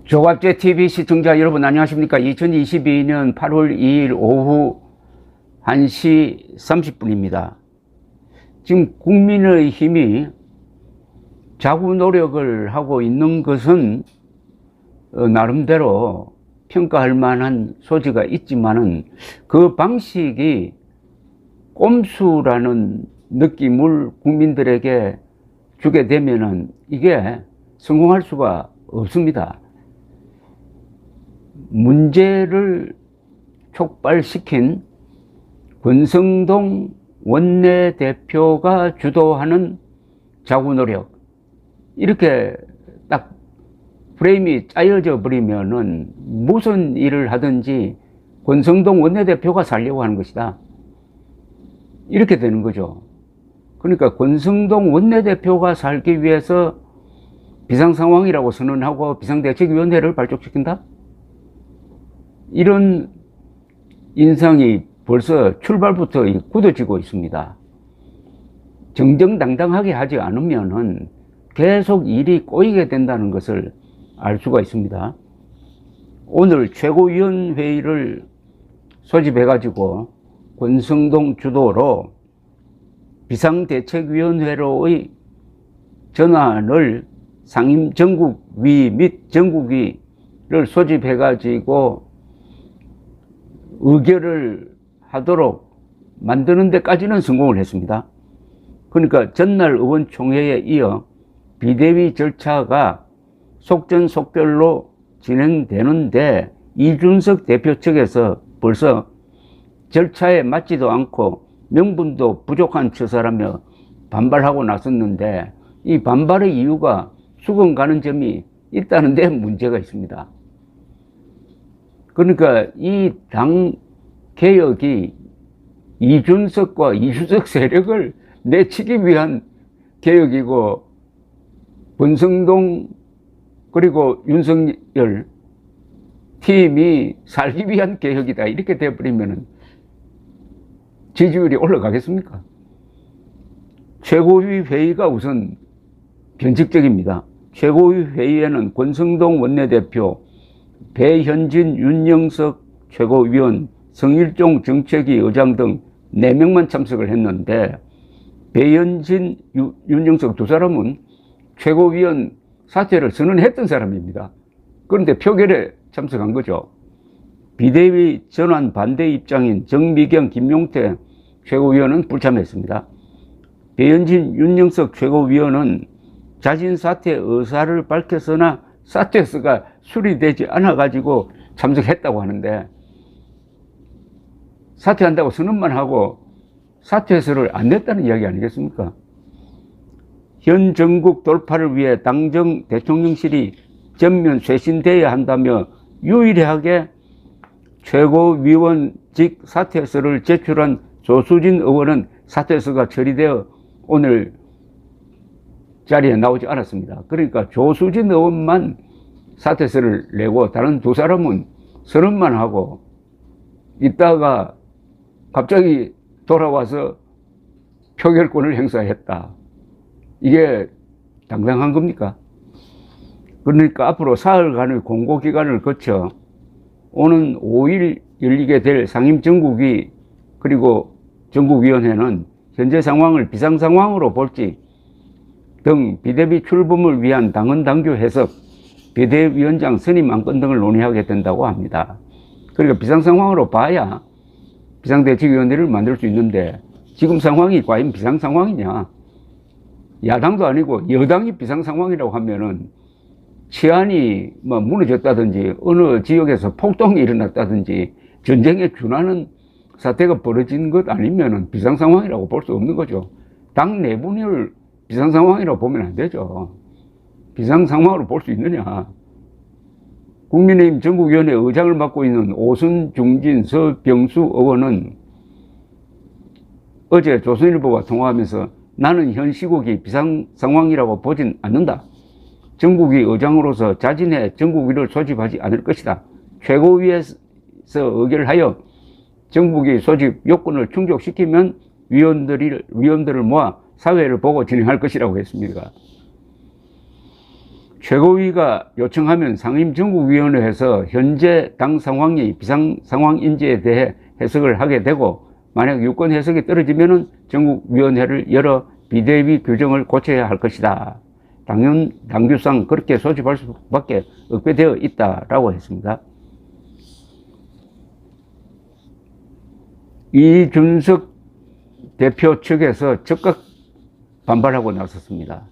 조갑제 TV 시청자 여러분 안녕하십니까? 2022년 8월 2일 오후 1시 30분입니다. 지금 국민의힘이 자구 노력을 하고 있는 것은 나름대로 평가할 만한 소지가 있지만은 그 방식이 꼼수라는 느낌을 국민들에게 주게 되면은 이게 성공할 수가 없습니다. 문제를 촉발시킨 권성동 원내대표가 주도하는 자구 노력, 이렇게 딱 프레임이 짜여져 버리면은 무슨 일을 하든지 권성동 원내대표가 살려고 하는 것이다, 이렇게 되는 거죠. 그러니까 권성동 원내대표가 살기 위해서 비상상황이라고 선언하고 비상대책위원회를 발족시킨다? 이런 인상이 벌써 출발부터 굳어지고 있습니다. 정정당당하게 하지 않으면은 계속 일이 꼬이게 된다는 것을 알 수가 있습니다. 오늘 최고위원회의를 소집해가지고 권성동 주도로 비상대책위원회로의 전환을 상임전국위 및 전국위를 소집해가지고 의결을 하도록 만드는 데까지는 성공을 했습니다. 그러니까 전날 의원총회에 이어 비대위 절차가 속전속결로 진행되는데 이준석 대표 측에서 벌써 절차에 맞지도 않고 명분도 부족한 처사라며 반발하고 나섰는데, 이 반발의 이유가 수긍 가는 점이 있다는 데 문제가 있습니다. 그러니까 이 당 개혁이 이준석과 이준석 세력을 내치기 위한 개혁이고 권성동 그리고 윤석열 팀이 살기 위한 개혁이다, 이렇게 되어버리면 지지율이 올라가겠습니까? 최고위 회의가 우선 변칙적입니다. 최고위 회의에는 권성동 원내대표, 배현진, 윤영석 최고위원, 성일종 정책위 의장 등 4명만 참석을 했는데, 배현진, 윤영석 두 사람은 최고위원 사퇴를 선언했던 사람입니다. 그런데 표결에 참석한 거죠. 비대위 전환 반대 입장인 정미경, 김용태 최고위원은 불참했습니다. 배현진, 윤영석 최고위원은 자진 사퇴 의사를 밝혔으나 사퇴서가 수리되지 않아가지고 참석했다고 하는데, 사퇴한다고 선언만 하고 사퇴서를 안 냈다는 이야기 아니겠습니까? 현 정국 돌파를 위해 당정 대통령실이 전면 쇄신되어야 한다며 유일하게 최고위원직 사퇴서를 제출한 조수진 의원은 사퇴서가 처리되어 오늘 자리에 나오지 않았습니다. 그러니까 조수진 의원만 사퇴서를 내고 다른 두 사람은 선언만 하고 있다가 갑자기 돌아와서 표결권을 행사했다. 이게 당당한 겁니까? 그러니까 앞으로 사흘간의 공고기간을 거쳐 오는 5일 열리게 될 상임전국위 그리고 전국위원회는 현재 상황을 비상상황으로 볼지 등 비대위 출범을 위한 당헌 당규 해석, 비대위원장 선임 안건 등을 논의하게 된다고 합니다. 그러니까 비상상황으로 봐야 비상대책위원회를 만들 수 있는데, 지금 상황이 과연 비상상황이냐? 야당도 아니고 여당이 비상상황이라고 하면은 치안이 무너졌다든지 어느 지역에서 폭동이 일어났다든지 전쟁에 준하는 사태가 벌어진 것 아니면은 비상상황이라고 볼 수 없는 거죠. 당 내분을 비상상황이라고 보면 안 되죠. 비상상황으로 볼 수 있느냐? 국민의힘 전국위원회 의장을 맡고 있는 오순중진 서병수 의원은 어제 조선일보와 통화하면서 나는 현 시국이 비상상황이라고 보진 않는다. 전국위 의장으로서 자진해 전국위를 소집하지 않을 것이다. 최고위에서 의결하여 전국위 소집 요건을 충족시키면 위원들을 모아 사회를 보고 진행할 것이라고 했습니다. 최고위가 요청하면 상임전국위원회에서 현재 당 상황이 비상상황인지에 대해 해석을 하게 되고, 만약 유권 해석이 떨어지면 전국위원회를 열어 비대위 규정을 고쳐야 할 것이다. 당규상 그렇게 소집할 수밖에 없게 되어 있다라고 했습니다. 이준석 대표 측에서 적극 반발하고 나섰습니다.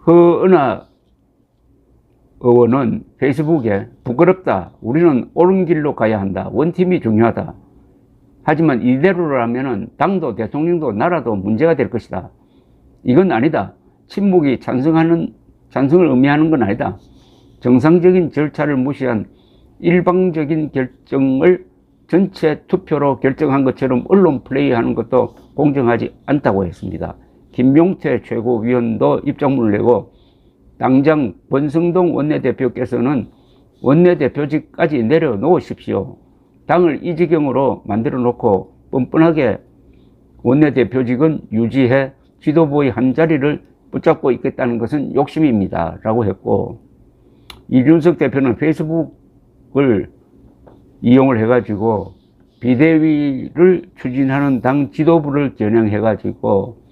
허은하 의원은 페이스북에 부끄럽다. 우리는 옳은 길로 가야 한다. 원팀이 중요하다. 하지만 이대로라면 당도 대통령도 나라도 문제가 될 것이다. 이건 아니다. 친목이 찬성을 의미하는 건 아니다. 정상적인 절차를 무시한 일방적인 결정을 전체 투표로 결정한 것처럼 언론 플레이하는 것도 공정하지 않다고 했습니다. 김용태 최고위원도 입장문을 내고, 당장 권성동 원내대표께서는 원내대표직까지 내려놓으십시오. 당을 이 지경으로 만들어 놓고 뻔뻔하게 원내대표직은 유지해 지도부의 한 자리를 붙잡고 있겠다는 것은 욕심입니다. 라고 했고, 이준석 대표는 페이스북을 이용을 해가지고 비대위를 추진하는 당 지도부를 겨냥해가지고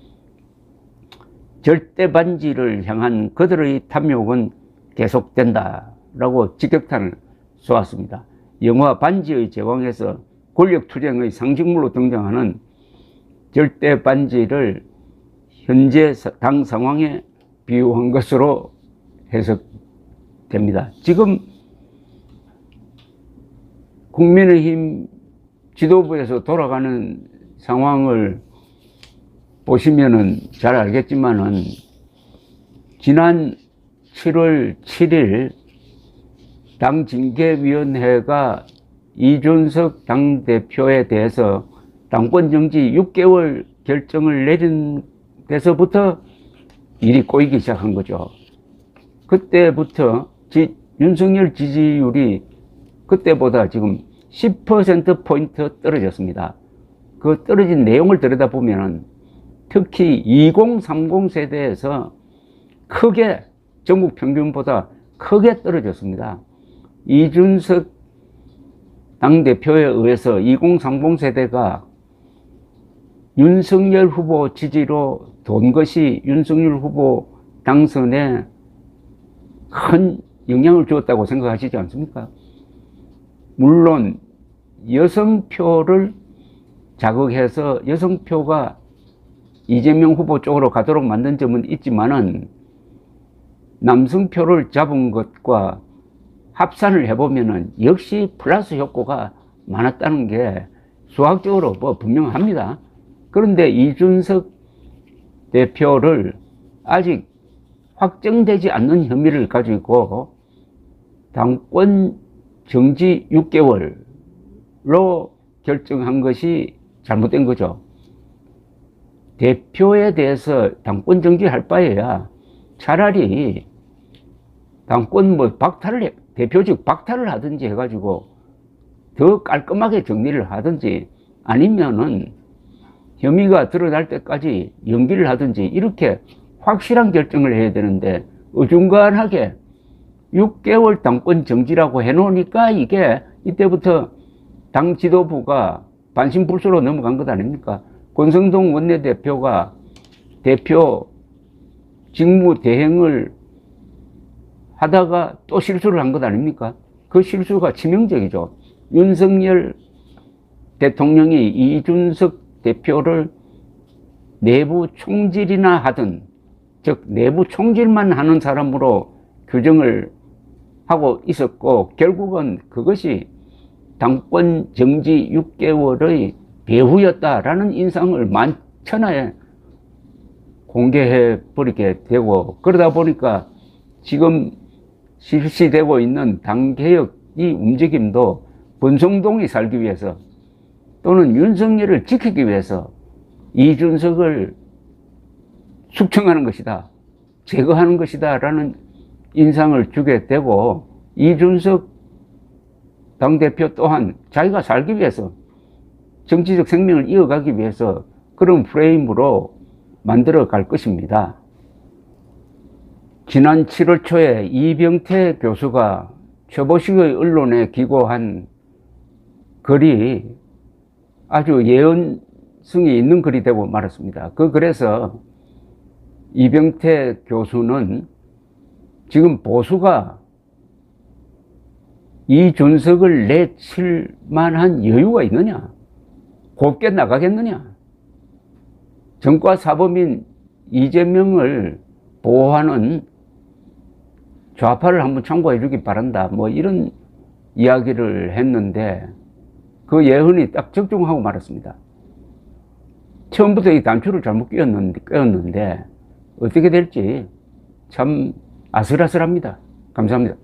절대 반지를 향한 그들의 탐욕은 계속된다라고 직격탄을 쏘았습니다. 영화 반지의 제왕에서 권력투쟁의 상징물로 등장하는 절대 반지를 현재 당 상황에 비유한 것으로 해석됩니다. 지금 국민의힘 지도부에서 돌아가는 상황을 보시면은 잘 알겠지만은, 지난 7월 7일 당징계위원회가 이준석 당대표에 대해서 당권 정지 6개월 결정을 내린 데서부터 일이 꼬이기 시작한 거죠. 그때부터 윤석열 지지율이 그때보다 지금 10%포인트 떨어졌습니다. 그 떨어진 내용을 들여다보면 특히 2030 세대에서 크게, 전국 평균보다 크게 떨어졌습니다. 이준석 당대표에 의해서 2030 세대가 윤석열 후보 지지로 돈 것이 윤석열 후보 당선에 큰 영향을 주었다고 생각하시지 않습니까? 물론 여성표를 자극해서 여성표가 이재명 후보 쪽으로 가도록 만든 점은 있지만은, 남성표를 잡은 것과 합산을 해보면은 역시 플러스 효과가 많았다는 게 수학적으로 분명합니다. 그런데 이준석 대표를 아직 확정되지 않는 혐의를 가지고 당권 정지 6개월로 결정한 것이 잘못된 거죠. 대표에 대해서 당권 정지할 바에야 차라리 당권 대표직 박탈을 하든지 해가지고 더 깔끔하게 정리를 하든지, 아니면은 혐의가 드러날 때까지 연기를 하든지, 이렇게 확실한 결정을 해야 되는데 어중간하게 6개월 당권 정지라고 해놓으니까 이게 이때부터 당 지도부가 반신불수로 넘어간 것 아닙니까? 권성동 원내대표가 대표 직무 대행을 하다가 또 실수를 한 것 아닙니까? 그 실수가 치명적이죠. 윤석열 대통령이 이준석 대표를 내부 총질이나 하든, 즉 내부 총질만 하는 사람으로 규정을 하고 있었고, 결국은 그것이 당권 정지 6개월의 배후였다라는 인상을 만천하에 공개해 버리게 되고, 그러다 보니까 지금 실시되고 있는 당개혁이 움직임도 권성동이 살기 위해서, 또는 윤석열을 지키기 위해서 이준석을 숙청하는 것이다, 제거하는 것이다 라는 인상을 주게 되고, 이준석 당대표 또한 자기가 살기 위해서, 정치적 생명을 이어가기 위해서 그런 프레임으로 만들어 갈 것입니다. 지난 7월 초에 이병태 교수가 최보식의 언론에 기고한 글이 아주 예언성이 있는 글이 되고 말았습니다. 그래서 이병태 교수는 지금 보수가 이준석을 내칠 만한 여유가 있느냐? 곱게 나가겠느냐? 정과 사범인 이재명을 보호하는 좌파를 한번 참고해 주기 바란다. 뭐 이런 이야기를 했는데 그 예언이 딱 적중하고 말았습니다. 처음부터 이 단추를 잘못 끼웠는데 어떻게 될지 참 아슬아슬합니다. 감사합니다.